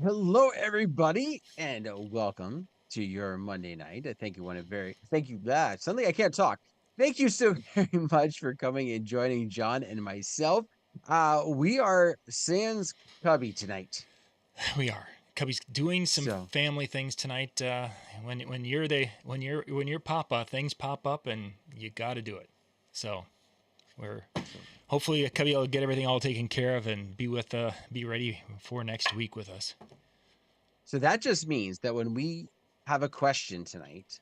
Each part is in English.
Hello, everybody, and welcome to your Monday night. Thank you. Thank you. Suddenly I can't talk. Thank you so very much for coming and joining John and myself. We are Sans Cubby tonight. We are. Cubby's doing some So family things tonight. When you're Papa, things pop up and you got to do it. So we're so hopefully Cubby will get everything all taken care of and be ready for next week with us. so that just means that when we have a question tonight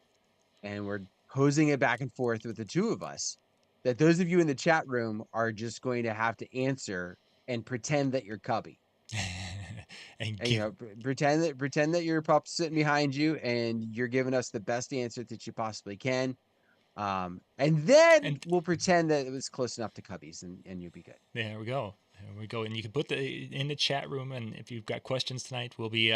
and we're posing it back and forth with the two of us, that those of you in the chat room are just going to have to answer and pretend that you're Cubby. and And give, pretend that your pup's sitting behind you and you're giving us the best answer that you possibly can. And then and we'll pretend that it was close enough to Cubbies and you'll be good. there we go. There we go. And you can put in the chat room. And if you've got questions tonight, we'll be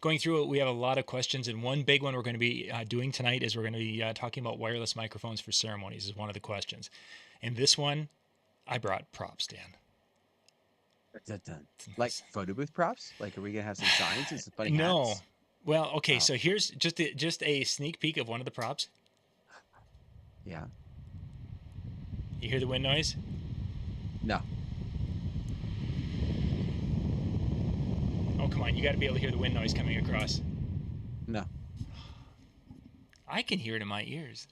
going through it. We have a lot of questions. And one big one we're going to be doing tonight is we're going to be talking about wireless microphones for ceremonies is one of the questions. And this one, I brought props, Dan. Done. Like photo booth props? Like, are we gonna have some signs and some funny No. hats? Well, okay. Oh, So here's just a sneak peek of one of the props. yeah. You hear the wind noise? No. Oh, come on. You got to be able to hear the wind noise coming across. No. I can hear it in my ears.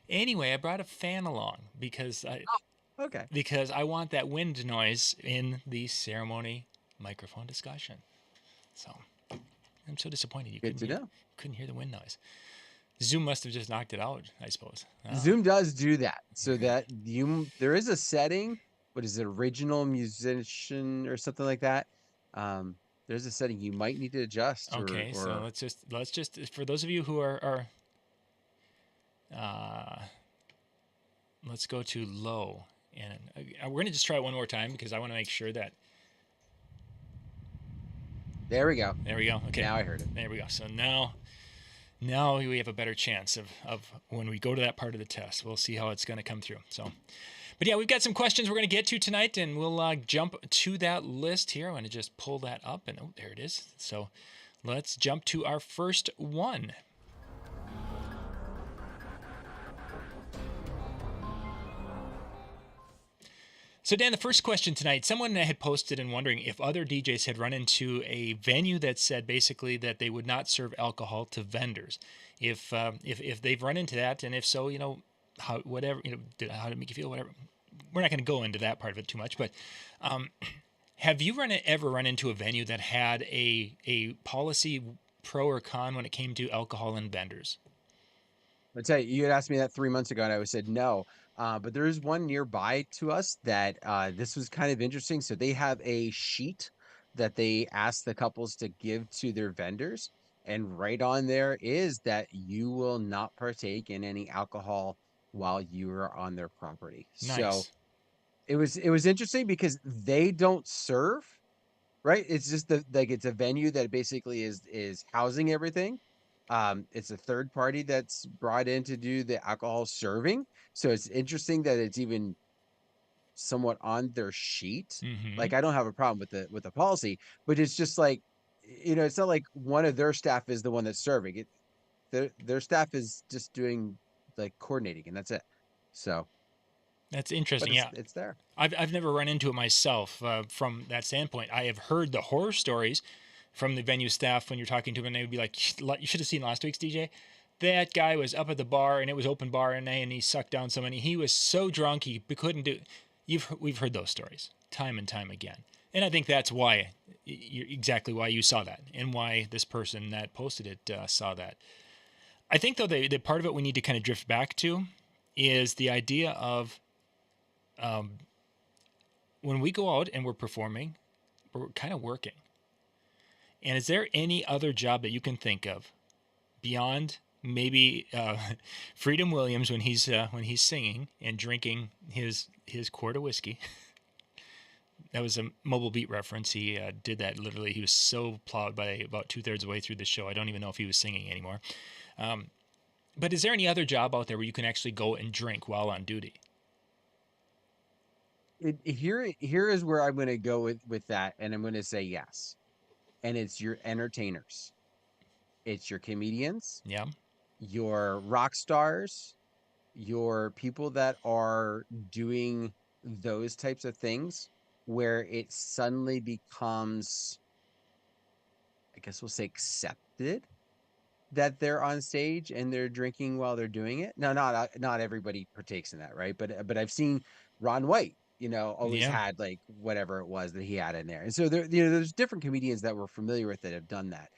Anyway, I brought a fan along Okay. because I want that wind noise in the ceremony microphone discussion. So I'm so disappointed you Good to know. couldn't hear the wind noise. Zoom must have just knocked it out, I suppose. Zoom does do that so that there is a setting. What is it? Original musician or something like that. Um, there's a setting you might need to adjust Okay, so or let's just for those of you who are uh, let's go to low, and we're gonna just try it one more time because I want to make sure that there we go. there we go. Okay, Now I heard it. there we go. So now we have a better chance of when we go to that part of the test. We'll see how it's going to come through. So, but yeah, we've got some questions we're going to get to tonight, and we'll jump to that list here. I'm going to just pull that up, and oh, there it is. So let's jump to our first one. So, Dan, the first question tonight, someone had posted and wondering if other DJs had run into a venue that said basically that they would not serve alcohol to vendors. If they've run into that, and if so, how whatever how did it make you feel, whatever. We're not going to go into that part of it too much, but have you ever run into a venue that had a policy pro or con when it came to alcohol and vendors? I'll tell you, you had asked me that 3 months ago, and I would said no. But there is one nearby to us that this was kind of interesting. So they have a sheet that they ask the couples to give to their vendors, and right on there is that you will not partake in any alcohol while you are on their property. So Nice. it was interesting because they don't serve, right? It's just it's a venue that basically is housing everything. It's a third party that's brought in to do the alcohol serving. So it's interesting that it's even somewhat on their sheet. Mm-hmm. Like, I don't have a problem with the policy, but it's just like, it's not like one of their staff is the one that's serving it. Their staff is just doing like coordinating, and that's it. So, That's but interesting. Yeah. it's there. I've never run into it myself from that standpoint. I have heard the horror stories from the venue staff when you're talking to them, and they would be like, "You should have seen last week's DJ. That guy was up at the bar, and it was open bar, and he sucked down somebody. He was so drunk he couldn't do." We've heard those stories time and time again, and I think that's why exactly why you saw that, and why this person that posted it saw that. I think though the part of it we need to kind of drift back to is the idea of um, when we go out and we're performing, we're kind of working. And is there any other job that you can think of beyond maybe Freedom Williams when he's singing and drinking his quart of whiskey? That was a Mobile Beat reference. He did that literally. He was so plowed by about 2/3 of the way through the show. I don't even know if he was singing anymore. But is there any other job out there where you can actually go and drink while on duty? Here is where I'm going to go with that, and I'm going to say yes. and it's your entertainers. It's your comedians, Yeah. your rock stars, your people that are doing those types of things where it suddenly becomes, I guess we'll say, accepted that they're on stage and they're drinking while they're doing it. No, not everybody partakes in that, right? But I've seen Ron White, always Yeah. had like whatever it was that he had in there, and so there, there's different comedians that we're familiar with that have done that.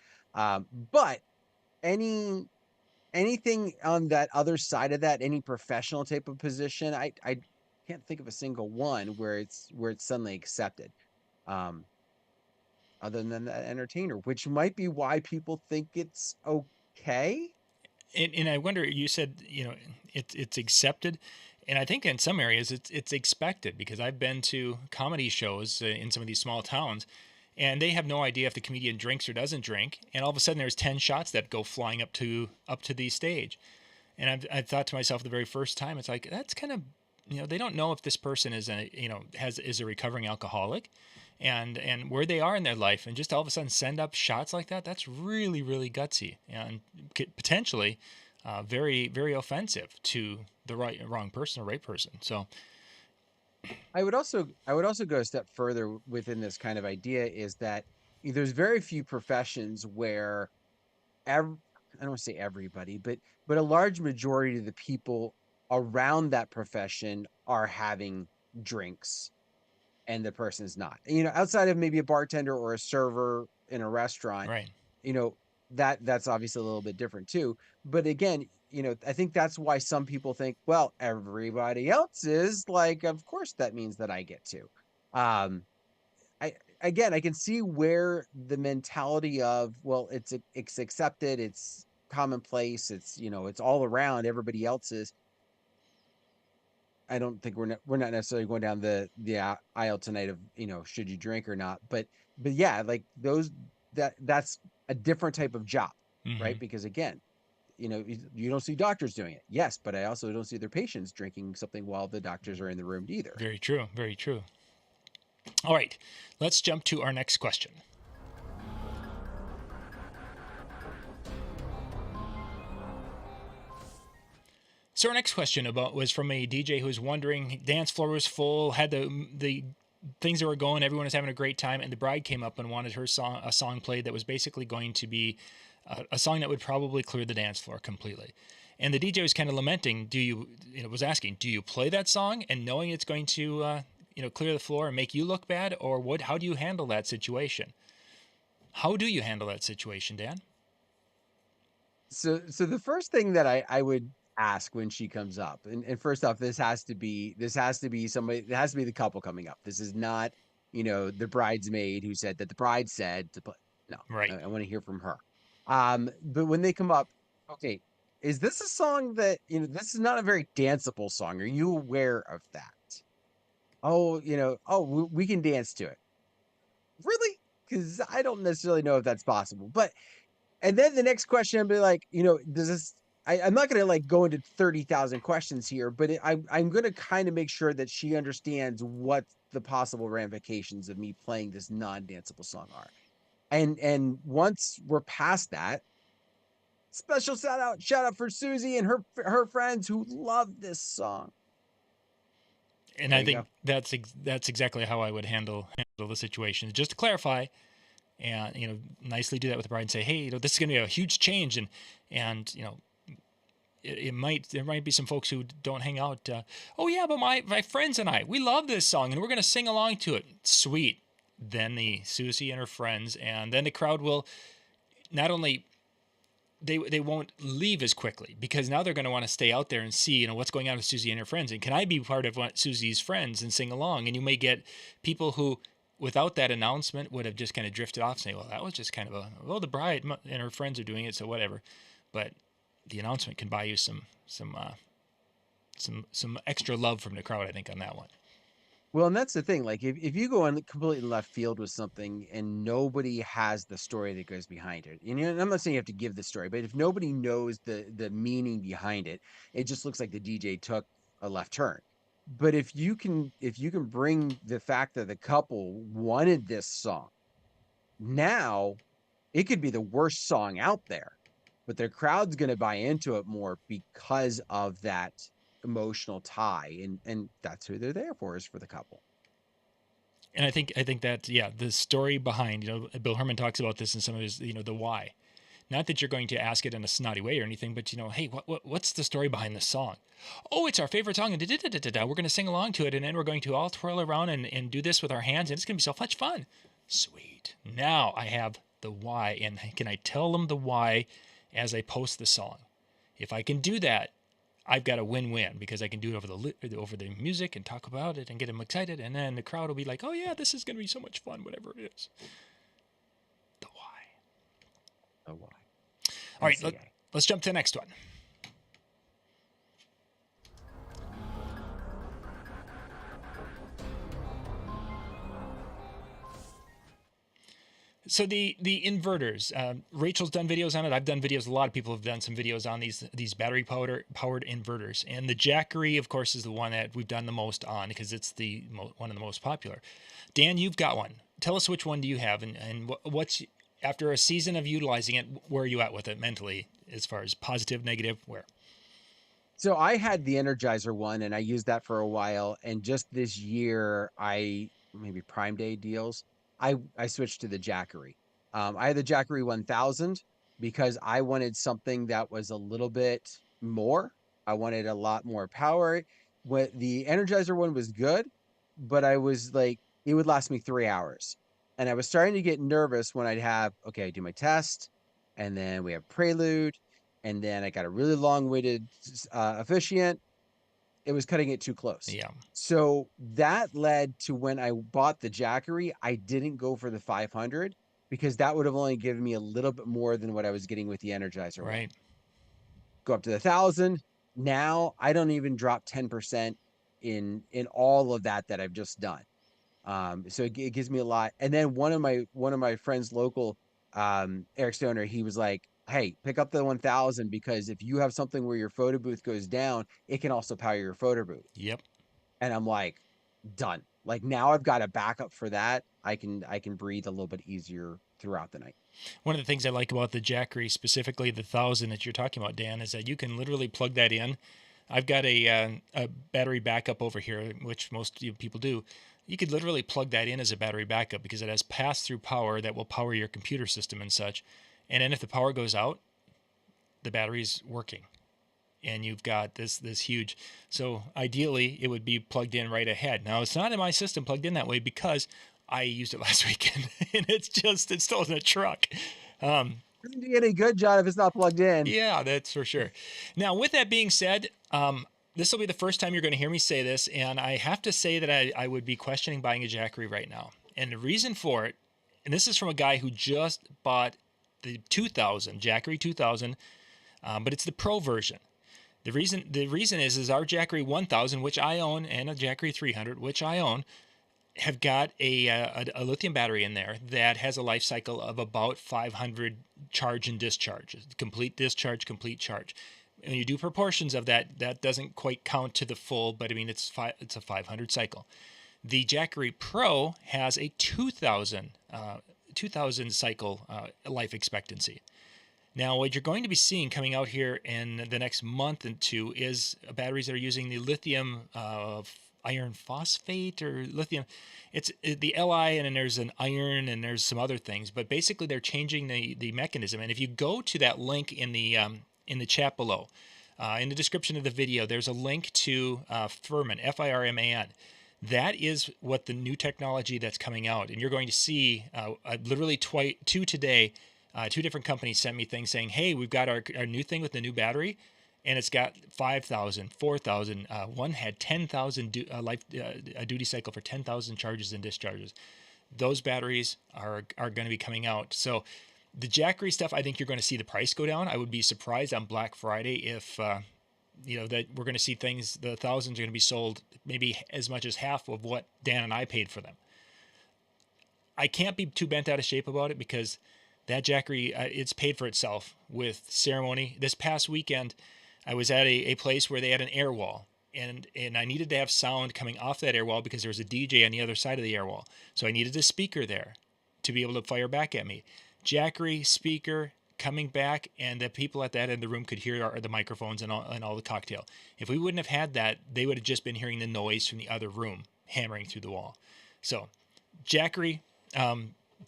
But any anything on that other side of that, any professional type of position, I can't think of a single one where it's suddenly accepted. Um, other than that entertainer, which might be why people think it's okay. And I wonder. You said it's accepted, and I think in some areas it's expected because I've been to comedy shows in some of these small towns, and they have no idea if the comedian drinks or doesn't drink, and all of a sudden there's 10 shots that go flying up to the stage, and I've thought to myself the very first time, it's like that's kind of they don't know if this person is a is a recovering alcoholic, and where they are in their life, and just all of a sudden send up shots like that. That's really really gutsy and potentially very very offensive to the wrong person or right person. So I would also go a step further within this kind of idea is that there's very few professions where ev- I don't want to say everybody, but a large majority of the people around that profession are having drinks and the person's not. Outside of maybe a bartender or a server in a restaurant, right. you know, that's obviously a little bit different too. But again, I think that's why some people think, well, everybody else is like, of course that means that I get to. Um, I again, I can see where the mentality of, well, it's accepted, it's commonplace, it's all around everybody else's. I don't think we're not necessarily going down the aisle tonight of should you drink or not, but yeah, like those that's a different type of job, right? Hmm. Because again, you don't see doctors doing it, yes, but I also don't see their patients drinking something while the doctors are in the room either. Very true. Very true. All right, let's jump to our next question. So our next question about was from a DJ who was wondering, dance floor was full, had the things that were going, everyone was having a great time, and the bride came up and wanted a song played that was basically going to be a song that would probably clear the dance floor completely. And the DJ was kind of lamenting, was asking, do you play that song and knowing it's going to clear the floor and make you look bad, or what? How do you handle that situation? How do you handle that situation, Dan? So the first thing that I would ask when she comes up, and first off, this has to be somebody, it has to be the couple coming up. This is not, the bridesmaid who said that the bride said to play. No, Right. I want to hear from her. But when they come up, okay, is this a song that, this is not a very danceable song. Are you aware of that? Oh, we can dance to it. Really? Because I don't necessarily know if that's possible. And then the next question, I'd be like, does this? I'm not going to like go into 30,000 questions here, but I'm going to kind of make sure that she understands what the possible ramifications of me playing this non-danceable song are. And once we're past that, special shout out for Susie and her friends who love this song. And There I you think go. that's exactly how I would handle the situation. Just to clarify, and nicely do that with the bride and say, hey, this is going to be a huge change, and it might there might be some folks who don't hang out. Oh yeah, but my friends and I, we love this song and we're going to sing along to it. Sweet. Then the Susie and her friends, and then the crowd will not only they won't leave as quickly because now they're going to want to stay out there and see what's going on with Susie and her friends, and can I be part of what Susie's friends and sing along. And you may get people who without that announcement would have just kind of drifted off and say, well, that was just kind of the bride and her friends are doing it, so whatever. But the announcement can buy you some extra love from the crowd, I think, on that one. Well, and that's the thing. Like, if you go on completely left field with something and nobody has the story that goes behind it, and I'm not saying you have to give the story, but if nobody knows the meaning behind it, it just looks like the DJ took a left turn. But if you can bring the fact that the couple wanted this song, now it could be the worst song out there, but the crowd's going to buy into it more because of that emotional tie, and that's who they're there for, is for the couple. And I think that, yeah, the story behind, Bill Herman talks about this in some of his, the why. Not that you're going to ask it in a snotty way or anything, but hey, what's the story behind this song? Oh, it's our favorite song, and we're going to sing along to it, and then we're going to all twirl around and do this with our hands, and it's going to be so much fun. Sweet. Now I have the why, and can I tell them the why as I post the song? If I can do that, I've got a win-win, because I can do it over the music and talk about it and get them excited, and then the crowd will be like, "Oh yeah, this is going to be so much fun, whatever it is." The why. Oh, why? All I right, see. let's jump to the next one. So the inverters, Rachel's done videos on it. I've done videos. A lot of people have done some videos on these battery powered inverters. And the Jackery, of course, is the one that we've done the most on, because it's one of the most popular. Dan, you've got one. Tell us, which one do you have, and what's, after a season of utilizing it, where are you at with it mentally, as far as positive, negative, where? So I had the Energizer one, and I used that for a while. And just this year, maybe Prime Day deals, I switched to the Jackery. I had the Jackery 1000 because I wanted something that was a little bit more. I wanted a lot more power. What the Energizer one was good, but I was like, it would last me 3 hours, and I was starting to get nervous when I'd have, okay, I do my test, and then we have Prelude, and then I got a really long-winded officiant. It was cutting it too close. Yeah, So that led to, when I bought the Jackery, I didn't go for the 500, because that would have only given me a little bit more than what I was getting with the Energizer one. right. Go up to the 1000. Now I don't even drop 10% in all of that I've just done. So it gives me a lot. And then one of my friends local, Eric Stoner, he was like, hey, pick up the 1000, because if you have something where your photo booth goes down, it can also power your photo booth. Yep. And I'm like, done. Like, now I've got a backup for that. I can breathe a little bit easier throughout the night. One of the things I like about the Jackery, specifically the 1000 that you're talking about, Dan, is that you can literally plug that in. I've got a battery backup over here, which most people do. You could literally plug that in as a battery backup, because it has pass-through power that will power your computer system and such. And then if the power goes out, the battery's working, and you've got this huge. So ideally, it would be plugged in right ahead. Now, it's not in my system plugged in that way, because I used it last weekend, and it's still in a truck. Doesn't do you any good, John, if it's not plugged in. Yeah, that's for sure. Now, with that being said, this will be the first time you're going to hear me say this, and I have to say that I would be questioning buying a Jackery right now. And the reason for it, and this is from a guy who just bought the 2000, Jackery 2000, but it's the Pro version. The reason is our Jackery 1000, which I own, and a Jackery 300, which I own, have got a lithium battery in there that has a life cycle of about 500 charge and discharge, complete discharge, complete charge. When you do proportions of that, that doesn't quite count to the full, but I mean, it's a 500 cycle. The Jackery Pro has a 2000 cycle life expectancy. Now, what you're going to be seeing coming out here in the next month and two is batteries that are using the lithium iron phosphate, or lithium. It's the Li, and then there's an iron, and there's some other things. But basically, they're changing the mechanism. And if you go to that link in the chat below, in the description of the video, there's a link to Firman, Firman. That is what the new technology that's coming out. And you're going to see literally two today. Two different companies sent me things saying, hey, we've got our new thing with the new battery, and it's got 5,000, 4,000. One had 10,000 duty cycle for 10,000 charges and discharges. Those batteries are going to be coming out. So the Jackery stuff, I think you're going to see the price go down. I would be surprised on Black Friday if that we're going to see things. The thousands are going to be sold maybe as much as half of what Dan and I paid for them. I can't be too bent out of shape about it, because that Jackery, it's paid for itself with ceremony. This past weekend, I was at a place where they had an air wall, and I needed to have sound coming off that air wall, because there was a DJ on the other side of the air wall. So I needed a speaker there to be able to fire back at me. Jackery, speaker, coming back, and the people at that end of the room could hear the microphones and all the cocktail. If we wouldn't have had that, they would have just been hearing the noise from the other room hammering through the wall. So Jackery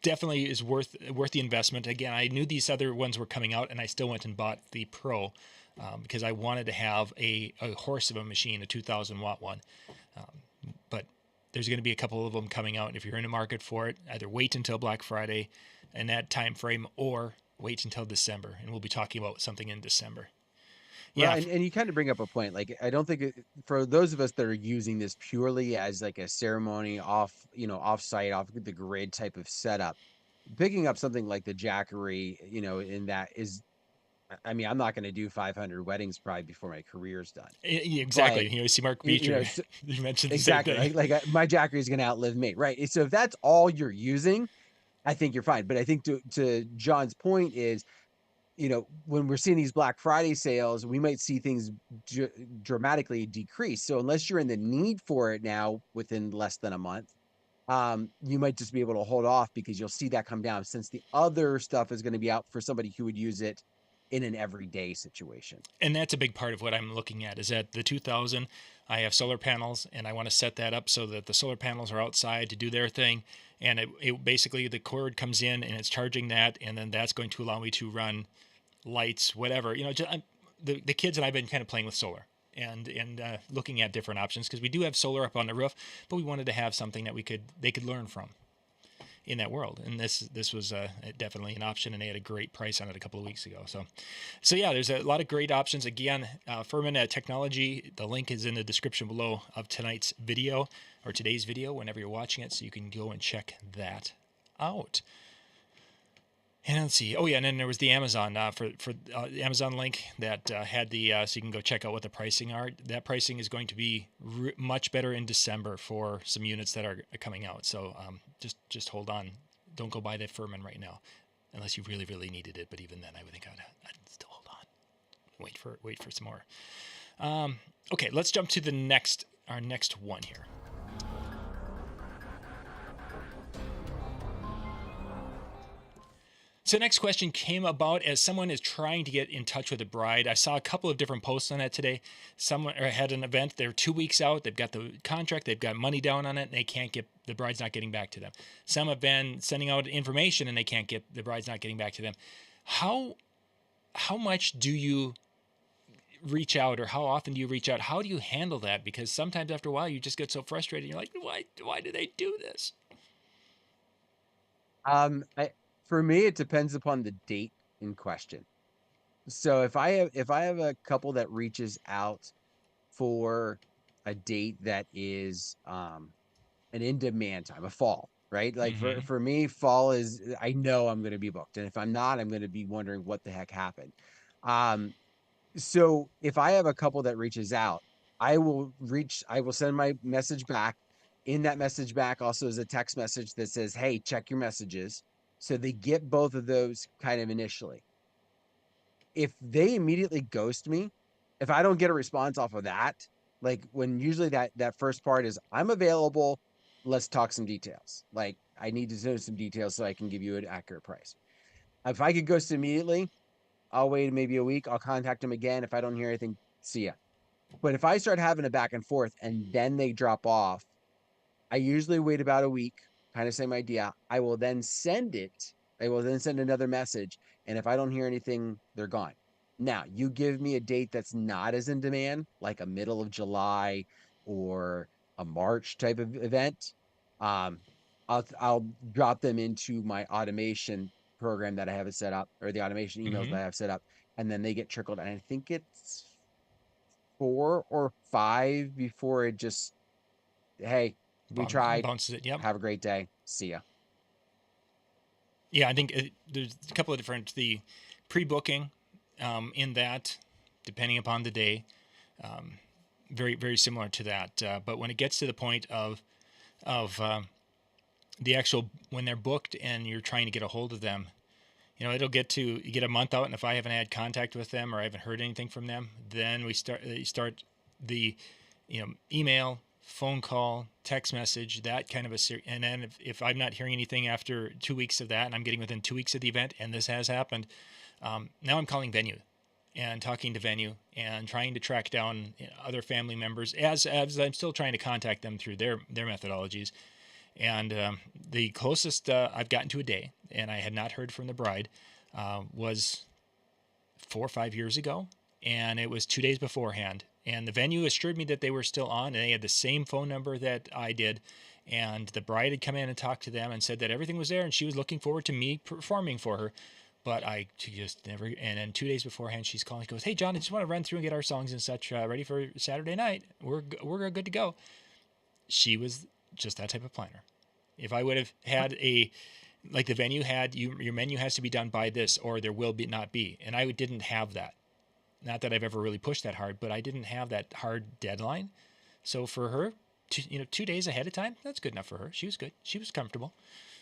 definitely is worth the investment. Again, I knew these other ones were coming out, and I still went and bought the Pro because I wanted to have a horse of a machine, a 2,000 watt one. But there's going to be a couple of them coming out, and if you're in the market for it, either wait until Black Friday in that time frame, or wait until December, and we'll be talking about something in December. Well, Yeah, and you kind of bring up a point. Like, I don't think for those of us that are using this purely as like a ceremony off, off site, off the grid type of setup, picking up something like the Jackery, in that is, I mean, I'm not going to do 500 weddings probably before my career's done. But, exactly. You see Mark you know, Beecher, so, you mentioned the same exactly. thing. My Jackery is going to outlive me. Right. So if that's all you're using, I think you're fine. But I think to John's point is, when we're seeing these Black Friday sales, we might see things dramatically decrease. So unless you're in the need for it now within less than a month, you might just be able to hold off because you'll see that come down, since the other stuff is going to be out for somebody who would use it in an everyday situation. And that's a big part of what I'm looking at, is that the 2000, I have solar panels, and I want to set that up so that the solar panels are outside to do their thing. And it basically, the cord comes in and it's charging that, and then that's going to allow me to run lights, whatever. The kids and I've been kind of playing with solar and looking at different options, because we do have solar up on the roof, but we wanted to have something that they could learn from in that world. And this was definitely an option, and they had a great price on it a couple of weeks ago. So yeah, there's a lot of great options. Again, Furman Technology, the link is in the description below of tonight's video, or today's video, whenever you're watching it, so you can go and check that out. And let's see. Oh yeah, and then there was the Amazon for the Amazon link that had the so you can go check out what the pricing are. That pricing is going to be much better in December for some units that are coming out. So just hold on. Don't go buy that Furman right now, unless you really really needed it. But even then, I would think I'd still hold on. Wait for some more. Okay, let's jump to our next one here. So next question came about as someone is trying to get in touch with a bride. I saw a couple of different posts on that today. Someone had an event. They're 2 weeks out. They've got the contract. They've got money down on it, and they can't get the bride's not getting back to them. Some have been sending out information, and they can't get the bride's not getting back to them. How much do you reach out, or how often do you reach out? How do you handle that? Because sometimes after a while, you just get so frustrated. You're like, why do they do this? For me, it depends upon the date in question. So if I have a couple that reaches out for a date that is an in demand time, a fall, right? Like for Mm-hmm. for me, fall is, I know I'm going to be booked, and if I'm not, I'm going to be wondering what the heck happened. Um, so if I have a couple that reaches out, I will send my message back. In that message back also is a text message that says, "Hey, check your messages." So they get both of those kind of initially. If they immediately ghost me, if I don't get a response off of that, like when usually that first part is, I'm available, let's talk some details. Like, I need to know some details so I can give you an accurate price. If I could ghost immediately, I'll wait maybe a week. I'll contact them again. If I don't hear anything, see ya. But if I start having a back and forth and then they drop off, I usually wait about a week, kind of same idea. I will then send it. I will then send another message. And if I don't hear anything, they're gone. Now, you give me a date that's not as in demand, like a middle of July or a March type of event. Um, I'll drop them into my automation program that I have it set up, or the automation emails Mm-hmm. that I have set up, and then they get trickled. And I think it's 4 or 5 before it just, hey, we tried. Bounces it. Yep. Have a great day. See ya. Yeah, I think there's a couple of different the pre-booking in that, depending upon the day, very very similar to that. But when it gets to the point of the actual when they're booked and you're trying to get a hold of them, it'll you get a month out, and if I haven't had contact with them or I haven't heard anything from them, then we start the email phone call, text message, that kind of and then if I'm not hearing anything after 2 weeks of that, and I'm getting within 2 weeks of the event, and this has happened, now I'm calling venue and talking to venue and trying to track down other family members as I'm still trying to contact them through their methodologies. And the closest I've gotten to a day, and I had not heard from the bride, was 4 or 5 years ago, and it was 2 days beforehand. And the venue assured me that they were still on, and they had the same phone number that I did. And the bride had come in and talked to them and said that everything was there, and she was looking forward to me performing for her. But I just never. And then 2 days beforehand, she's calling. She goes, "Hey, John, I just want to run through and get our songs and such ready for Saturday night. We're good to go." She was just that type of planner. If I would have had like the venue had, your menu has to be done by this, or there will not be, and I didn't have that. Not that I've ever really pushed that hard, but I didn't have that hard deadline. So for her, 2 days ahead of time, that's good enough for her. She was good. She was comfortable.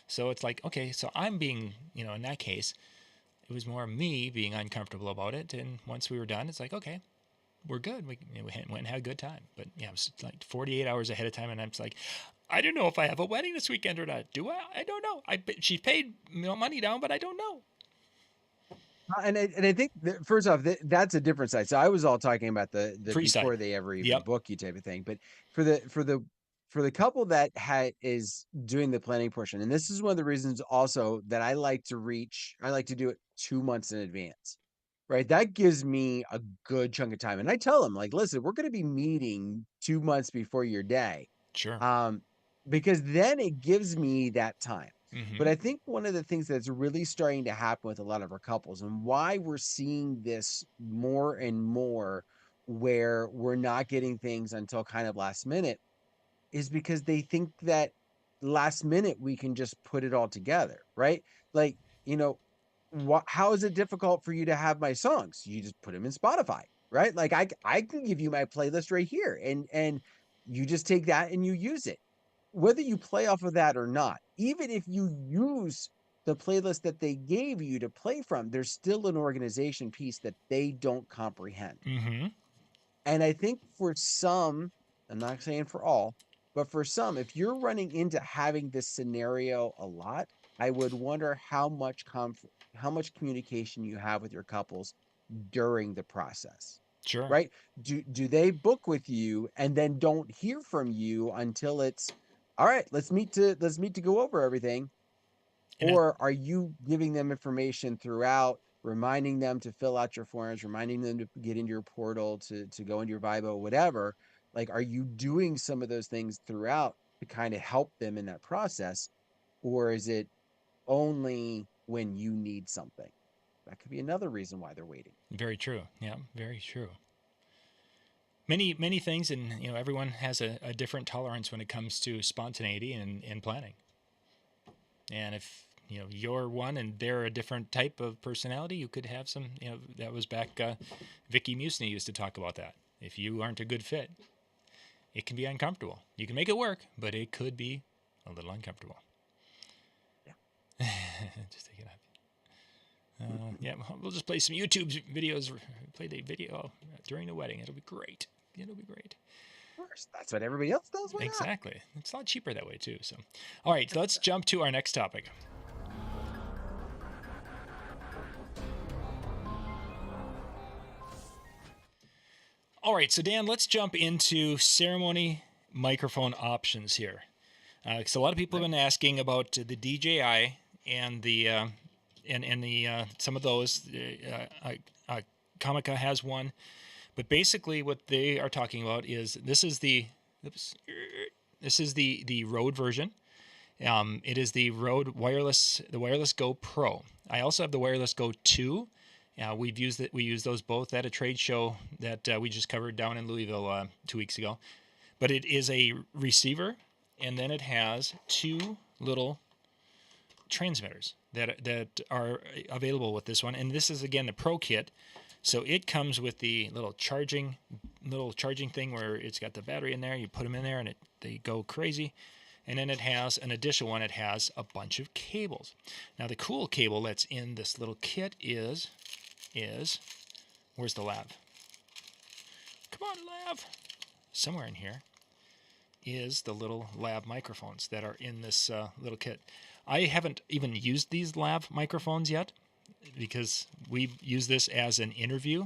So it's like, okay, so I'm being, in that case, it was more me being uncomfortable about it. And once we were done, it's like, okay, we're good. We went and had a good time. But yeah, it was like 48 hours ahead of time, and I'm just like, I don't know if I have a wedding this weekend or not. Do I? I don't know. She paid money down, but I don't know. And I think that, first off, that's a different side. So I was all talking about the Free side. before they ever even Yep. book you type of thing. But for the couple that is doing the planning portion, and this is one of the reasons also that I like to do it 2 months in advance. Right. That gives me a good chunk of time. And I tell them, like, listen, we're going to be meeting 2 months before your day. Sure. Um, because then it gives me that time. But Mm-hmm. I think one of the things that's really starting to happen with a lot of our couples, and why we're seeing this more and more, where we're not getting things until kind of last minute, is because they think that last minute we can just put it all together, right? Like, how is it difficult for you to have my songs? You just put them in Spotify, right? Like I can give you my playlist right here, and you just take that and you use it. Whether you play off of that or not, even if you use the playlist that they gave you to play from, there's still an organization piece that they don't comprehend. Mm-hmm. And I think for some, I'm not saying for all, but for some, if you're running into having this scenario a lot, I would wonder how much communication you have with your couples during the process. Sure. Right? Do they book with you and then don't hear from you until it's all right, let's meet to go over everything, And I, or are you giving them information throughout, reminding them to fill out your forms, reminding them to get into your portal, to go into your Vibo, whatever? Like, are you doing some of those things throughout to kind of help them in that process? Or is it only when you need something? That could be another reason why they're waiting. very true. Yeah, very true. Many things, and everyone has a different tolerance when it comes to spontaneity and planning. And if you're one and they're a different type of personality, you could have some. That was back. Vicky Musney used to talk about that. If you aren't a good fit, it can be uncomfortable. You can make it work, but it could be a little uncomfortable. Yeah. Just take it up. Yeah, we'll just play some YouTube videos. Play the video during the wedding. It'll be great. It'll be great. Of course. That's what everybody else does. Why not? Exactly. It's a lot cheaper that way too. So, all right, let's jump to our next topic. All right, so Dan, let's jump into ceremony microphone options here. Because a lot of people have been asking about the DJI and the some of those. Comica has one, but basically what they are talking about is this is the Rode version. It is the Rode Wireless Go Pro. I also have the Wireless Go 2. We use those both at a trade show that we just covered down in Louisville 2 weeks ago. But it is a receiver, and then it has two little transmitters that are available with this one. And this is again the Pro kit. So it comes with the little charging thing where it's got the battery in there. You put them in there and they go crazy. And then it has an additional one. It has a bunch of cables. Now the cool cable that's in this little kit is where's the lav? Come on, lav. Somewhere in here. is the little lav microphones that are in this little kit. I haven't even used these lav microphones yet because we use this as an interview.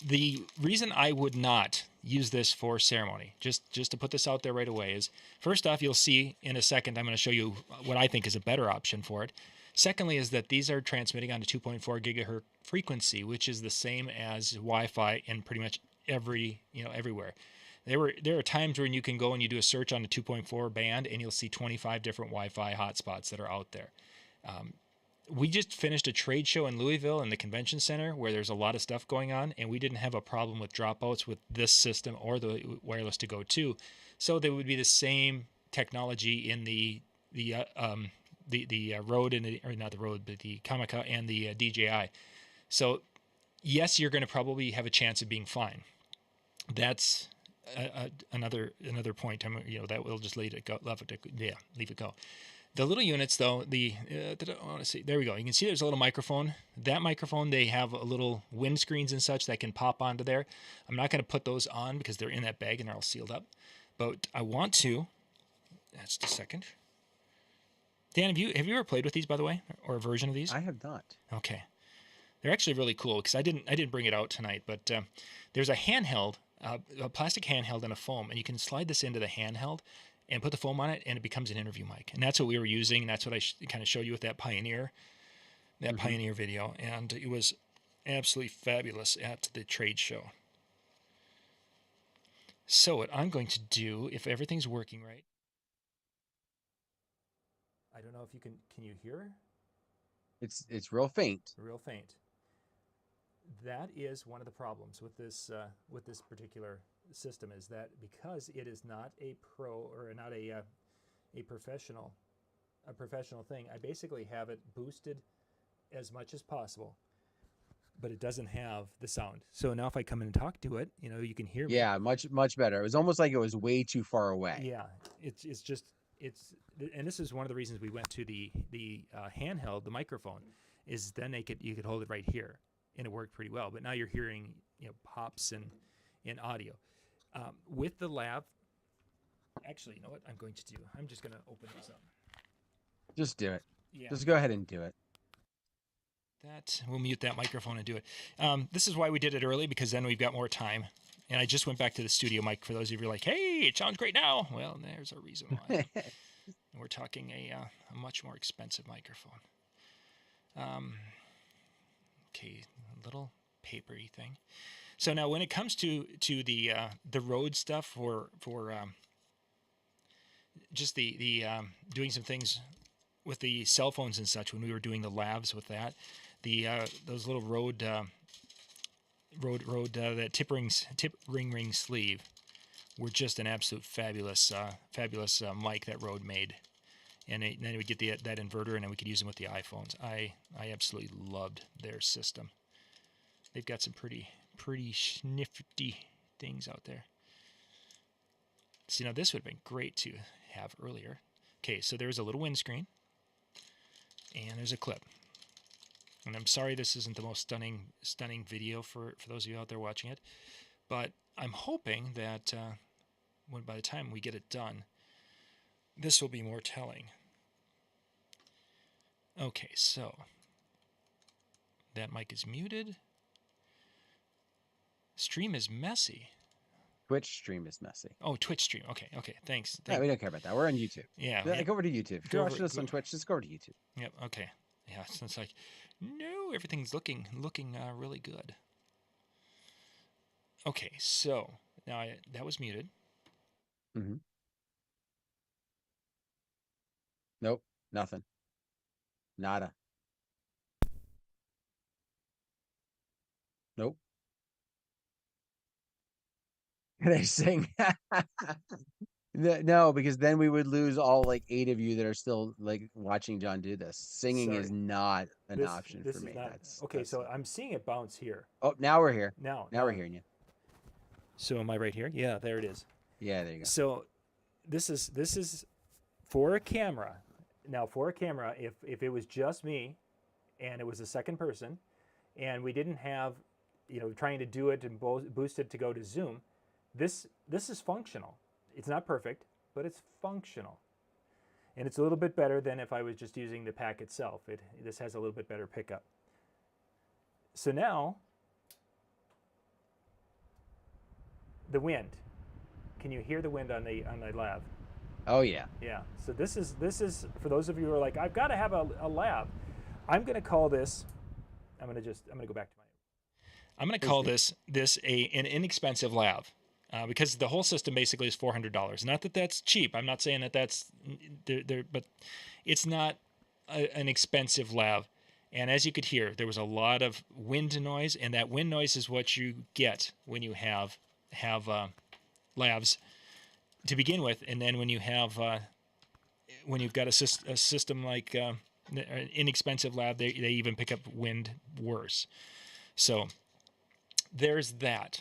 The reason I would not use this for ceremony, just to put this out there right away, is first off, you'll see in a second, I'm going to show you what I think is a better option for it. Secondly, is that these are transmitting on a 2.4 gigahertz frequency, which is the same as Wi-Fi in pretty much everywhere. There are times when you can go and you do a search on the 2.4 band and you'll see 25 different Wi-Fi hotspots that are out there. We just finished a trade show in Louisville in the convention center where there's a lot of stuff going on, and we didn't have a problem with dropouts with this system or the wireless to go to. So they would be the same technology in the Rode and or not the Rode, but the Comica and the DJI. So yes, you're going to probably have a chance of being fine. That's another point. That we'll just leave it go. Leave it go. The little units, though, I want to see. There we go. You can see there's a little microphone. That microphone, they have a little windscreens and such that can pop onto there. I'm not going to put those on because they're in that bag and they're all sealed up. But I want to. That's just a second. Dan, have you ever played with these, by the way, or a version of these? I have not. Okay, they're actually really cool because I didn't bring it out tonight, but there's a handheld, a plastic handheld and a foam, and you can slide this into the handheld and put the foam on it, and it becomes an interview mic. And that's what we were using. And that's what I kind of showed you with that Pioneer video. And it was absolutely fabulous at the trade show. So what I'm going to do, if everything's working right, I don't know if you can you hear? It's real faint. Real faint. That is one of the problems with this particular system, is that because it is not a pro or not a professional thing, I basically have it boosted as much as possible, but it doesn't have the sound. So now if I come in and talk to it, you can hear me. Yeah, much better. It was almost like it was way too far away. Yeah, and this is one of the reasons we went to the handheld, the microphone, is then you could hold it right here, and it worked pretty well. But now you're hearing pops in audio. With the lav, actually, you know what I'm going to do? I'm just going to open this up. Just do it. Yeah. Just go ahead and do it. We'll mute that microphone and do it. This is why we did it early, because then we've got more time. And I just went back to the studio mic for those of you who are like, hey, it sounds great now. Well, there's a reason why. We're talking a much more expensive microphone. Okay, a little papery thing. So now when it comes to the Rode stuff for just the doing some things with the cell phones and such, when we were doing the labs with that, those little Rode that tip ring sleeve were just an absolute fabulous mic that Rode made, and then we get that inverter, and then we could use them with the iPhones. I absolutely loved their system. They've got some pretty snifty things out there. So this would have been great to have earlier. Okay, so there's a little windscreen, and there's a clip. And I'm sorry this isn't the most stunning video for those of you out there watching it, but I'm hoping that by the time we get it done, this will be more telling. Okay, so that mic is muted. Stream is messy. Twitch stream is messy. Oh, Twitch stream. Okay, thanks. Yeah, we don't care about that. We're on YouTube. Yeah. Go over to YouTube. If you're watching us on Twitch, just go over to YouTube. Yep, okay. Yeah, so it's like, no, everything's looking really good. Okay, so now that was muted. Mm-hmm. Nope, nothing. Nada. Nope. Can I sing? No, because then we would lose all 8 of you that are still watching John do this. Singing is not an option for me. So I'm seeing it bounce here. Oh, now we're here. Now we're hearing you. So am I right here? Yeah, there it is. Yeah, there you go. So this is for a camera. Now for a camera, if it was just me and it was a second person and we didn't have, trying to do it and boost it to go to Zoom, this is functional. It's not perfect, but it's functional. And it's a little bit better than if I was just using the pack itself. This has a little bit better pickup. So now, the wind. Can you hear the wind on the lav? Oh yeah. Yeah. So this is for those of you who are like, I've got to have a lav. I'm going to call this. I'm going to go back to my. I'm going to call this an inexpensive lav. Because the whole system basically is $400. Not that that's cheap. I'm not saying that that's there, but it's not an expensive lav. And as you could hear, there was a lot of wind noise, and that wind noise is what you get when you have lavs to begin with, and then when you have when you've got a system like an inexpensive lav, they even pick up wind worse. So there's that.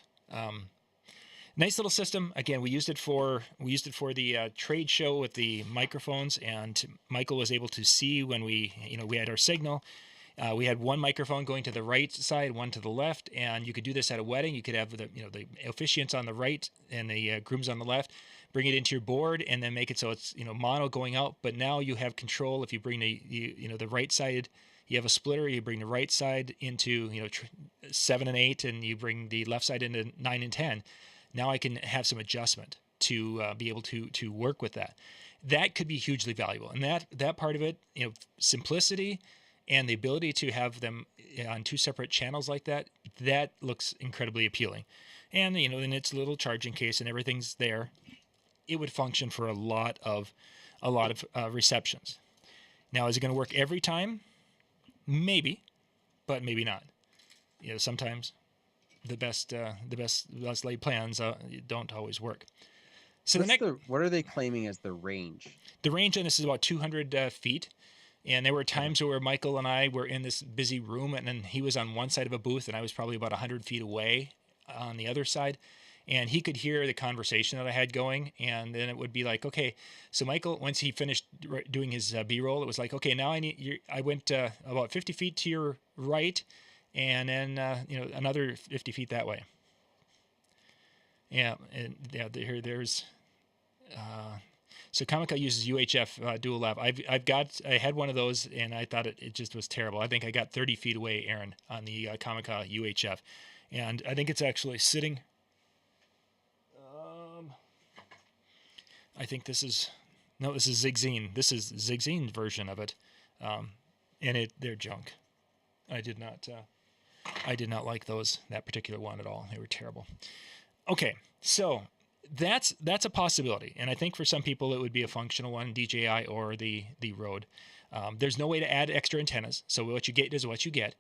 Nice little system. Again, we used it for the trade show with the microphones, and Michael was able to see when we had our signal. We had one microphone going to the right side, one to the left, and you could do this at a wedding. You could have the officiants on the right and the grooms on the left. Bring it into your board and then make it so it's mono going out. But now you have control. If you bring the right side, you have a splitter. You bring the right side into 7 and 8, and you bring the left side into 9 and 10. Now I can have some adjustment to be able to work with that. That could be hugely valuable, and that part of it, simplicity and the ability to have them on two separate channels like that looks incredibly appealing. And in its little charging case and everything's there, it would function for a lot of receptions. Now, is it going to work every time? Maybe, but maybe not. Sometimes the best laid plans don't always work. So what are they claiming as the range? The range on this is about 200 feet. And there were times where Michael and I were in this busy room, and then he was on one side of a booth, and I was probably about 100 feet away on the other side. And he could hear the conversation that I had going, and then it would be like, okay, so Michael, once he finished doing his B-roll, it was like, okay, now I went about 50 feet to your right, and then another 50 feet that way. Yeah, and there's. So Comica uses UHF dual lav. I had one of those, and I thought it just was terrible. I think I got 30 feet away, Aaron, on the Comica UHF, and I think it's actually sitting. I think this is Zigzine. This is Zigzine's version of it, and they're junk. I did not like that particular one at all. They were terrible. Okay, so that's a possibility, and I think for some people it would be a functional one, DJI or the Rode. There's no way to add extra antennas, so what you get is what you get.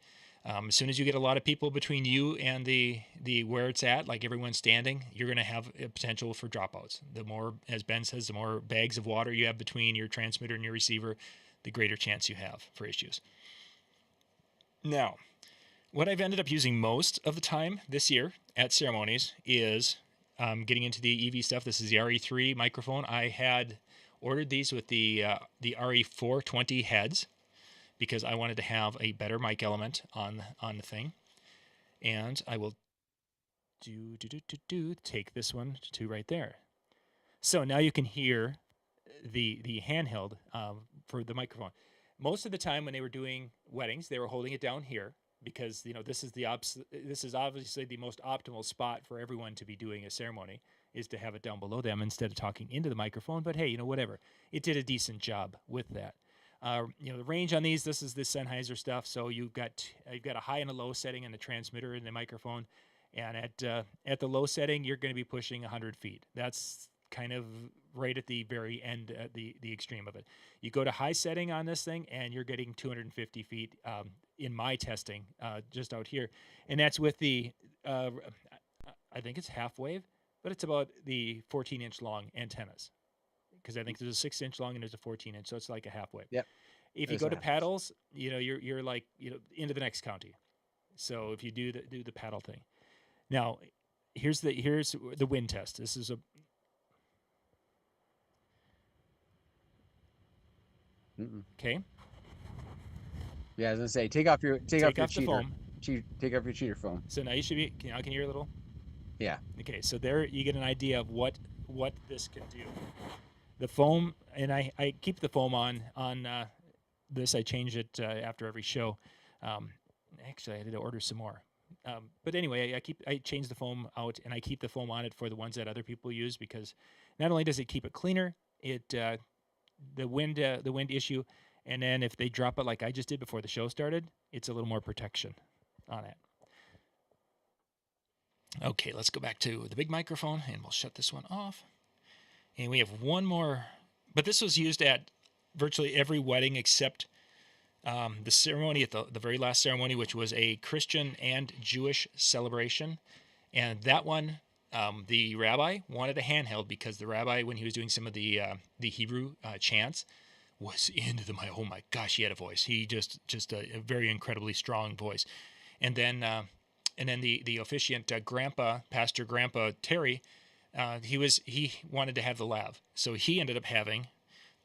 As soon as you get a lot of people between you and the where it's at, like everyone's standing, you're going to have a potential for dropouts. The more, as Ben says, the more bags of water you have between your transmitter and your receiver, the greater chance you have for issues. Now, what I've ended up using most of the time this year at ceremonies is getting into the EV stuff. This is the RE3 microphone. I had ordered these with the RE420 heads, because I wanted to have a better mic element on the thing. And I will take this one to right there. So now you can hear the handheld for the microphone. Most of the time when they were doing weddings, they were holding it down here, because this is obviously the most optimal spot for everyone to be doing a ceremony, is to have it down below them instead of talking into the microphone. But hey, whatever. It did a decent job with that. The range on these, this is the Sennheiser stuff. So you've got a high and a low setting in the transmitter and the microphone, and at the low setting, you're going to be pushing 100 feet. That's kind of right at the very end, the extreme of it. You go to high setting on this thing, and you're getting 250 feet in my testing just out here, and that's with the I think it's half wave, but it's about the 14-inch long antennas. Because I think there's a 6-inch long and there's a 14-inch, so it's like a half wave. Yep. If you go to paddles, you're like into the next county. So if you do the paddle thing, now here's the wind test. This is a. Okay. Yeah, I was gonna say, take off your cheater foam. Take off your cheater foam. So now you should be. Now can you hear a little? Yeah. Okay, so there you get an idea of what what this can do. The foam, and I keep the foam on this. I change it after every show. Um, Actually, I had to order some more. But anyway, I change the foam out, and I keep the foam on it for the ones that other people use, because not only does it keep it cleaner, it the wind issue, and then if they drop it like I just did before the show started, it's a little more protection on it. Okay, let's go back to the big microphone, and we'll shut this one off. And we have one more, but this was used at virtually every wedding except the ceremony at the very last ceremony, which was a Christian and Jewish celebration. And that one, the rabbi wanted a handheld, because the rabbi, when he was doing some of the Hebrew chants, was into the mic. Oh my gosh, he had a voice. He just a very incredibly strong voice. And then the officiant, Pastor Grandpa Terry, he wanted to have the lav, so he ended up having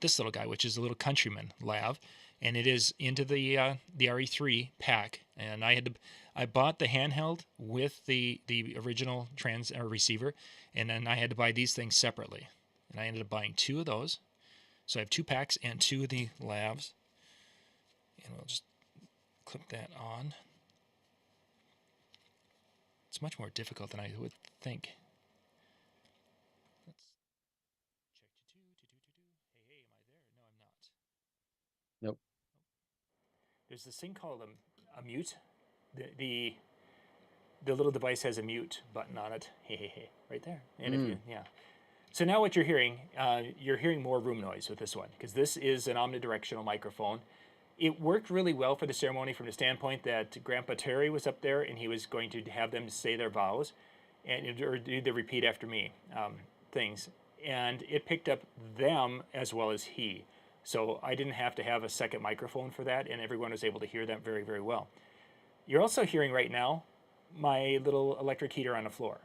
this little guy, which is a little countryman lav, and it is into the RE3 pack. And I bought the handheld with the original receiver, and then I had to buy these things separately, and I ended up buying 2 of those. So I have 2 packs and 2 of the lavs, and we'll just clip that on. It's much more difficult than I would think. Let's check Hey, am I there? No, I'm not. Nope. There's this thing called a mute. The little device has a mute button on it. Right there. And if you, yeah. So now what you're hearing more room noise with this one, because this is an omnidirectional microphone. It worked really well for the ceremony from the standpoint that Grandpa Terry was up there, and he was going to have them say their vows, or do the repeat after me things. And it picked up them as well as he. So I didn't have to have a second microphone for that, and everyone was able to hear them very, very well. You're also hearing right now my little electric heater on the floor.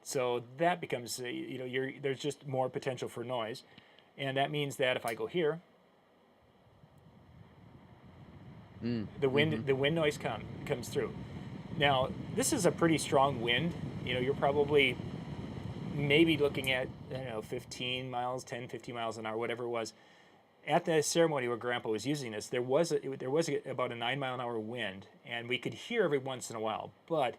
So that becomes, there's just more potential for noise. And that means that if I go here, the wind noise comes through. Now, this is a pretty strong wind. You're probably maybe looking at, 15 miles, 10, 15 miles an hour, whatever it was. At the ceremony where Grandpa was using this, there was about a 9-mile-an-hour wind, and we could hear every once in a while. But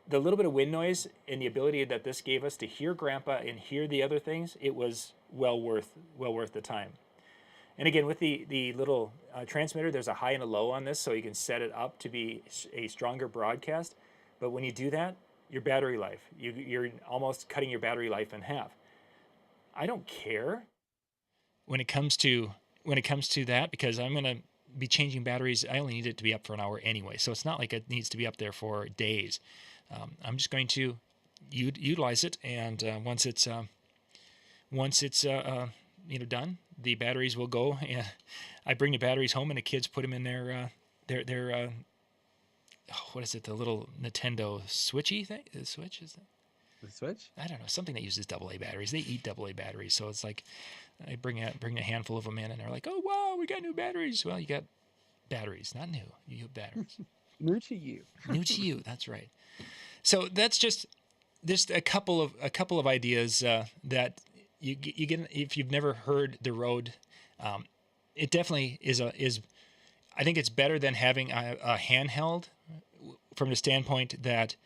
the little bit of wind noise and the ability that this gave us to hear Grandpa and hear the other things, it was well worth the time. And again, with the little transmitter, there's a high and a low on this, so you can set it up to be a stronger broadcast. But when you do that, your battery life, you're almost cutting your battery life in half. I don't care when it comes to that, because I'm going to be changing batteries. I only need it to be up for an hour anyway, so it's not like it needs to be up there for days. I'm just going to utilize it, and once it's done, the batteries will go. And I bring the batteries home, and the kids put them in their what is it? The little Nintendo Switchy thing? The Switch, is that? The Switch? I don't know, something that uses AA batteries. They eat AA batteries, so it's like I bring a handful of them in, and they're like, "Oh wow, we got new batteries." Well, you got batteries, not new. You have batteries. New to you. New to you. That's right. So that's just a couple of ideas that you get if you've never heard the Rode. It definitely is I think it's better than having a handheld, from the standpoint that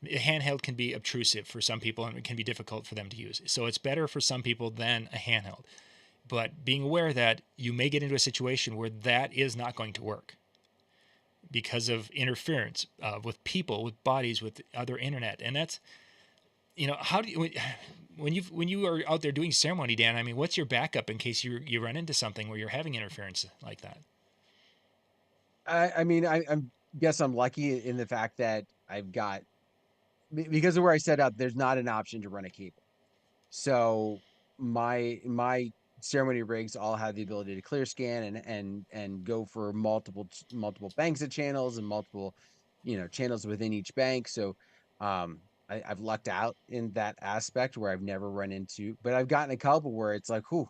a handheld can be obtrusive for some people and it can be difficult for them to use. So it's better for some people than a handheld. But being aware that you may get into a situation where that is not going to work because of interference with people, with bodies, with other internet. And that's, how do you, when you are out there doing ceremony, Dan, I mean, what's your backup in case you run into something where you're having interference like that? I mean, I guess I'm lucky in the fact that I've got, because of where I set up, there's not an option to run a cable. So my ceremony rigs all have the ability to clear scan and go for multiple banks of channels and multiple, channels within each bank. So I've lucked out in that aspect where I've never run into, but I've gotten a couple where it's like, whew,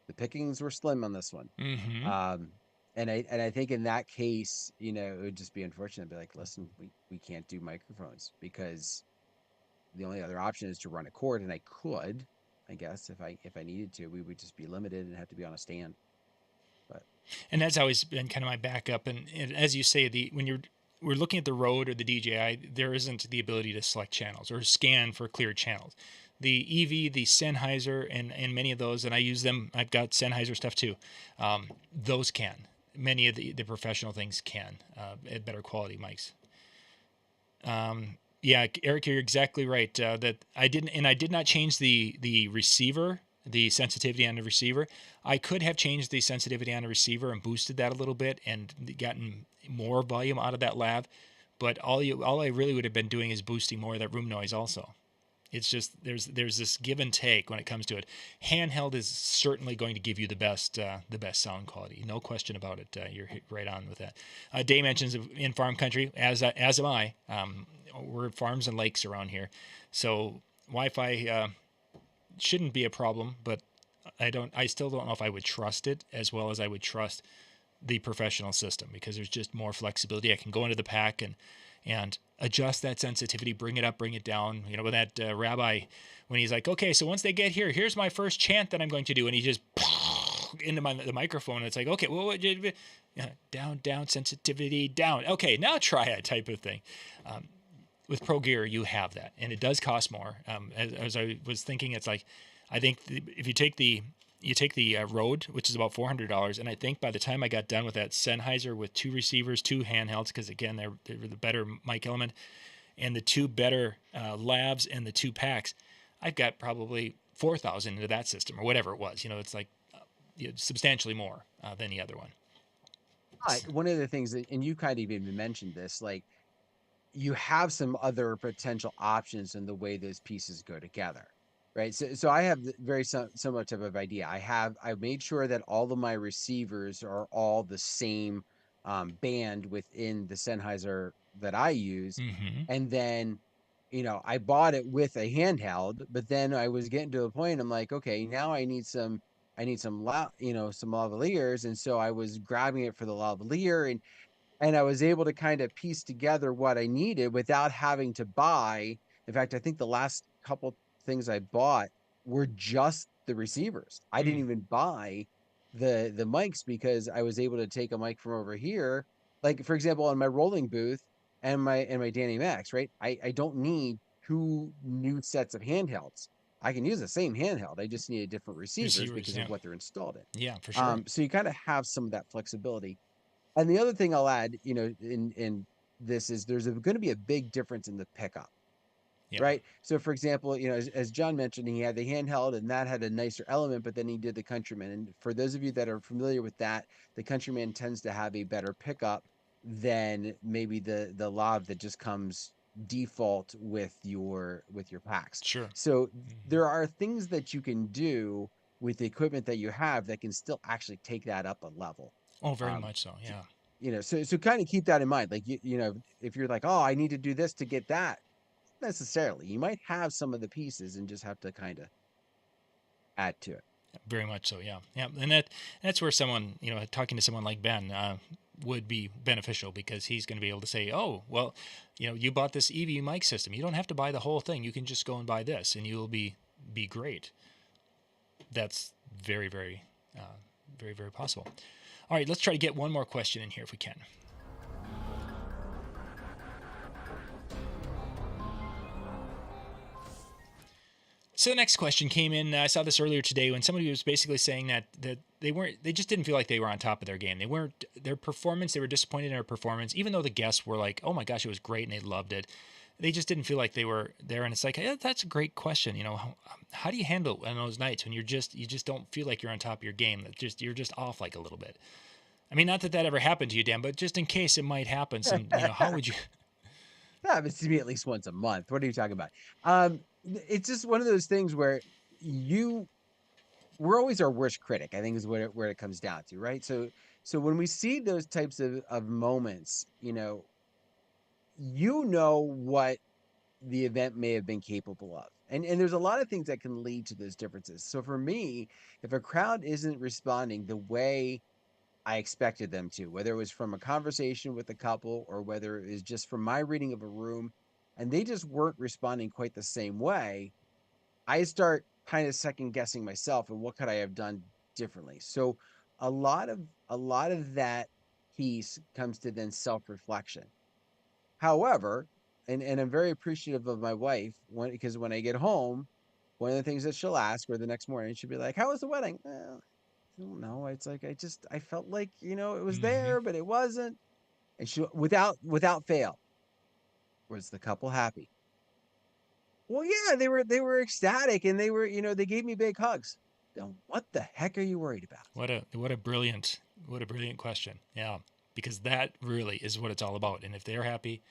the pickings were slim on this one. Mm-hmm. And I think in that case, it would just be unfortunate to be like, listen, we can't do microphones because the only other option is to run a cord, and I could, I guess, if I needed to, we would just be limited and have to be on a stand. But And that's always been kind of my backup. And as you say, the when we're looking at the Rode or the DJI, there isn't the ability to select channels or scan for clear channels. The EV, the Sennheiser, and many of those, and I use them. I've got Sennheiser stuff too. Those can. Many of the professional things can at better quality mics. Yeah, Eric, you're exactly right. That I did not change the receiver, the sensitivity on the receiver. I could have changed the sensitivity on the receiver and boosted that a little bit and gotten more volume out of that lav. But all I really would have been doing is boosting more of that room noise also. It's just there's this give and take when it comes to it. Handheld is certainly going to give you the best sound quality, no question about it. You're right on with that. Day mentions in farm country, as am I. We're farms and lakes around here, so Wi-Fi shouldn't be a problem. But I still don't know if I would trust it as well as I would trust the professional system, because there's just more flexibility. I can go into the pack and adjust that sensitivity, bring it up, bring it down. You know, with that rabbi, when he's like, okay, so once they get here, here's my first chant that I'm going to do, and he just into the microphone. And it's like, okay, well, down, sensitivity, down. Okay, now try it, type of thing. With Pro Gear, you have that, and it does cost more. As I was thinking, it's like, I think if you take the Rode, which is about $400, and I think by the time I got done with that Sennheiser with 2 receivers, 2 handhelds, because again they're the better mic element, and the 2 better labs and the 2 packs, I've got probably 4,000 into that system or whatever it was. You know, it's like substantially more than the other one. but one of the things that, and you kind of even mentioned this, like you have some other potential options in the way those pieces go together, right? So I have very similar type of idea. I made sure that all of my receivers are all the same band within the Sennheiser that I use, Mm-hmm. and then I bought it with a handheld, but then I was getting to a point. I'm like, okay, now I need some some lavaliers, and so I was grabbing it for the lavalier, and I was able to kind of piece together what I needed without having to buy. In fact, I think the last couple things I bought were just the receivers. I didn't Mm. even buy the mics because I was able to take a mic from over here. Like for example, on my rolling booth and my Danny Max, right? I don't need 2 new sets of handhelds. I can use the same handheld. I just needed different receivers Receivers, because yeah, of what they're installed in. yeah, for sure. So you kind of have some of that flexibility. And the other thing I'll add, in this is there's going to be a big difference in the pickup, Yeah, right? So, for example, as John mentioned, he had the handheld, and that had a nicer element, but then he did the Countryman. And for those of you that are familiar with that, the Countryman tends to have a better pickup than maybe the Lav that just comes default with your packs. sure. So Mm-hmm. there are things that you can do with the equipment that you have that can still actually take that up a level. Oh, very Um, much so. t- Yeah. so kind of keep that in mind. Like if you're like, oh, I need to do this to get that, not necessarily. You might have some of the pieces and just have to kind of add to it. Very much so, yeah, yeah, and that's where someone, talking to someone like Ben would be beneficial, because he's going to be able to say, oh, well, you bought this EV mic system. You don't have to buy the whole thing. You can just go and buy this, and you'll be great. That's very, very, very, very possible. All right, let's try to get one more question in here if we can. So the next question came in. I saw this earlier today when somebody was basically saying that they just didn't feel like they were on top of their game. They weren't their performance. They were disappointed in their performance, even though the guests were like, "Oh my gosh, it was great," and they loved it. They just didn't feel like they were there. And it's like, that's a great question. How do you handle on those nights when you just don't feel like you're on top of your game? That you're just off like a little bit. I mean, not that ever happened to you, Dan, but just in case it might happen. Some, how would you? That happens to me at least once a month. What are you talking about? It's just one of those things where you we're always our worst critic, I think is where it comes down to, right? So when we see those types of moments, what the event may have been capable of. And there's a lot of things that can lead to those differences. So for me, if a crowd isn't responding the way I expected them to, whether it was from a conversation with a couple or whether it is just from my reading of a room, and they just weren't responding quite the same way, I start kind of second guessing myself and what could I have done differently. So a lot of a lot of that piece comes to then self-reflection. However, and I'm very appreciative of my wife because when I get home, one of the things that she'll ask or the next morning, she'll be like, "How was the wedding?" Well, I don't know. It's like I felt like, it was Mm-hmm. there, but it wasn't. And she without fail, was the couple happy? Well, yeah, they were ecstatic and they gave me big hugs. Then what the heck are you worried about? What a brilliant question. Yeah, because that really is what it's all about. And if they're happy,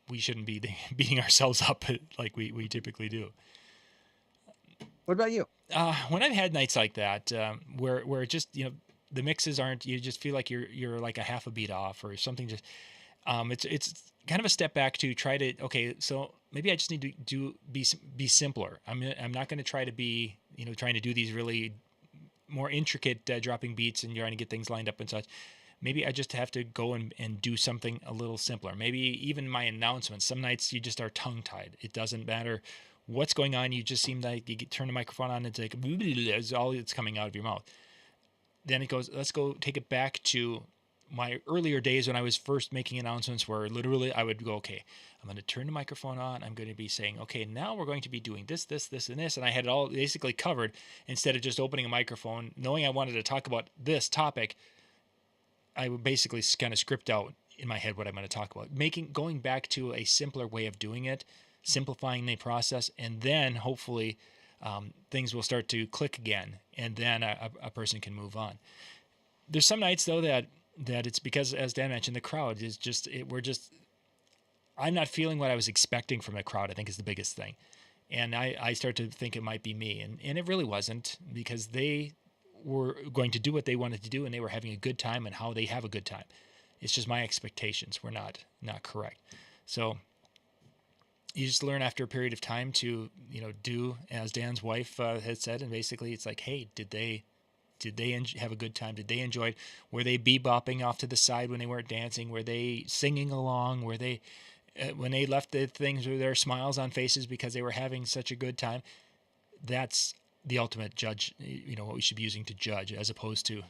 we shouldn't be beating ourselves up like we typically do. What about you? When I've had nights like that, where it just the mixes aren't, you just feel like you're like a half a beat off or something. Just it's kind of a step back to try to, okay, so maybe I just need to be simpler. I'm not going to try to be trying to do these really more intricate dropping beats and trying to get things lined up and such. Maybe I just have to go and do something a little simpler. Maybe even my announcements. Some nights you just are tongue tied. It doesn't matter what's going on. You just seem like you turn the microphone on and it's like it's all that's coming out of your mouth. Then it goes, let's go take it back to my earlier days when I was first making announcements, where literally I would go, okay, I'm going to turn the microphone on. I'm going to be saying, okay, now we're going to be doing this, this, this, and this. And I had it all basically covered instead of just opening a microphone, knowing I wanted to talk about this topic. I would basically kind of script out in my head what I'm going to talk about, going back to a simpler way of doing it, simplifying the process, and then hopefully things will start to click again, and then a person can move on. There's some nights though that it's because, as Dan mentioned, the crowd is just I'm not feeling what I was expecting from the crowd, I think, is the biggest thing. And I start to think it might be me, and it really wasn't, because they were going to do what they wanted to do and they were having a good time, and how they have a good time. It's just my expectations were not correct. So you just learn after a period of time to do as Dan's wife had said, and basically it's like, hey, did they have a good time? Did they enjoy it? Were they bebopping off to the side when they weren't dancing? Were they singing along? Were they when they left the things with their smiles on faces because they were having such a good time? That's the ultimate judge. What we should be using to judge, as opposed to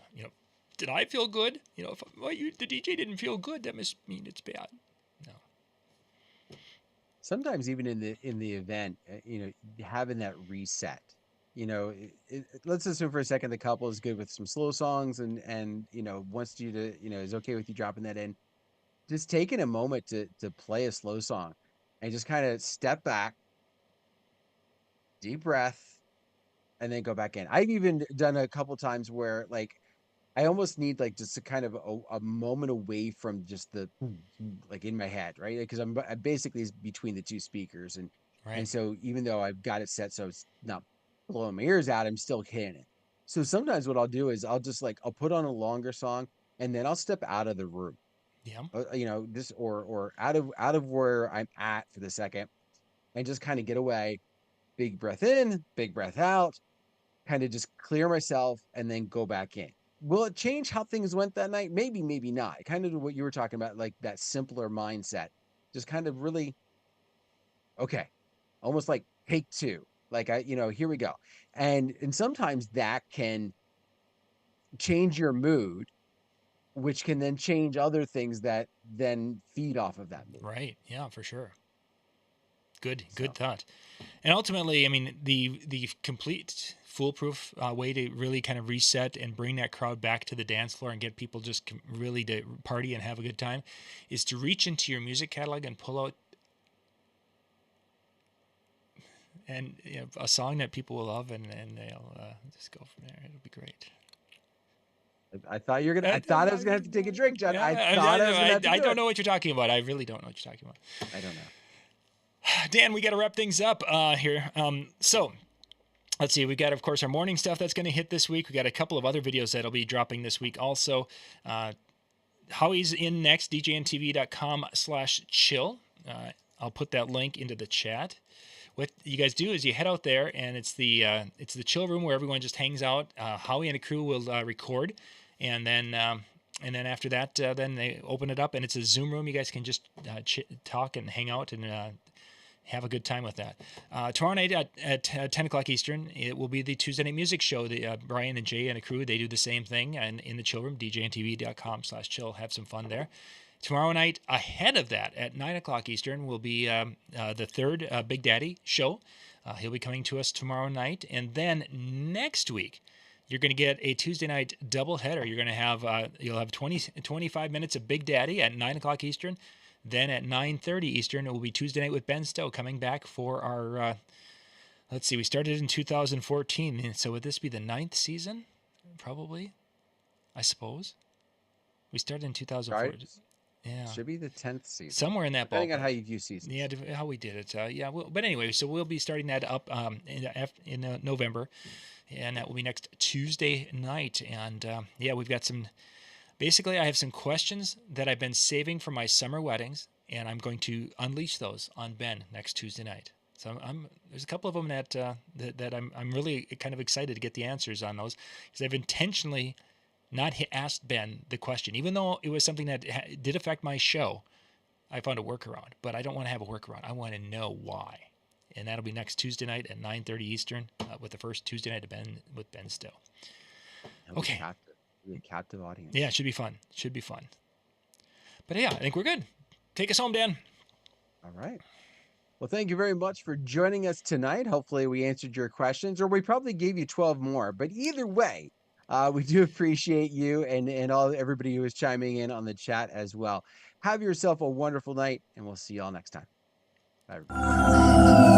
did I feel good? If the DJ didn't feel good, that must mean it's bad. No. Sometimes even in the event, having that reset. Let's assume for a second the couple is good with some slow songs and wants you to is okay with you dropping that in. Just taking a moment to play a slow song and just kind of step back, deep breath, and then go back in. I've even done a couple times where like I almost need like just a kind of a moment away from just the like in my head, right? Because I'm basically between the two speakers, and Right. so even though I've got it set so it's not blowing my ears out, I'm still hitting it. So sometimes what I'll do is I'll put on a longer song and then I'll step out of the room, Yeah. this or out of where I'm at for the second, and just kind of get away. Big breath in, big breath out, kind of just clear myself and then go back in. Will it change how things went that night? Maybe, maybe not. Kind of what you were talking about, like that simpler mindset. Just kind of really, okay, almost like take two. Like here we go. And sometimes that can change your mood, which can then change other things that then feed off of that mood. Right. Yeah, for sure. Good So thought. And ultimately, I mean, the complete foolproof way to really kind of reset and bring that crowd back to the dance floor and get people just really to party and have a good time is to reach into your music catalog and pull out a song that people will love, and they'll just go from there. It'll be great. I thought I was gonna have to take a drink, John. I thought I was gonna have to I do don't it. know what you're talking about. I really don't know what you're talking about. I don't know. Dan, we got to wrap things up here. So let's see. We got, of course, our morning stuff that's going to hit this week. We got a couple of other videos that'll be dropping this week also. Howie's in next, djntv.com/chill. I'll put that link into the chat. What you guys do is you head out there, and it's the chill room where everyone just hangs out. Howie and a crew will record, and then And then after that, then they open it up, and it's a Zoom room. You guys can just talk and hang out and have a good time with that. Tomorrow night at 10 o'clock Eastern, it will be the Tuesday Night Music Show. The Brian and Jay and a crew, they do the same thing, and in the chill room, djntv.com/chill. Have some fun there. Tomorrow night, ahead of that, at 9 o'clock Eastern, will be the third Big Daddy show. He'll be coming to us tomorrow night. And then next week, you're going to get a Tuesday night double header. You're going to have, you'll have 25 minutes of Big Daddy at 9 o'clock Eastern. Then at 9:30 Eastern, it will be Tuesday Night with Ben Stowe coming back for our, let's see, we started in 2014. So would this be the 9th season? Probably, I suppose. We started in 2014. Right? Yeah. Should be the 10th season. Somewhere in that ballpark. Depending on how you view seasons. Yeah, how we did it. Yeah, but anyway, so we'll be starting that up in November, and that will be next Tuesday night. And yeah, we've got some. Basically, I have some questions that I've been saving for my summer weddings, and I'm going to unleash those on Ben next Tuesday night. So there's a couple of them that I'm really kind of excited to get the answers on those, because I've intentionally not asked Ben the question, even though it was something that did affect my show. I found a workaround, but I don't want to have a workaround. I want to know why, and that'll be next Tuesday night at 9:30 Eastern with the first Tuesday night with Ben Stowe. Okay. A captive audience. Yeah, it should be fun. Should be fun. But yeah, I think we're good. Take us home, Dan. All right. Well, thank you very much for joining us tonight. Hopefully we answered your questions, or we probably gave you 12 more. But either way, we do appreciate you and everybody who is chiming in on the chat as well. Have yourself a wonderful night, and we'll see you all next time. Bye, everybody.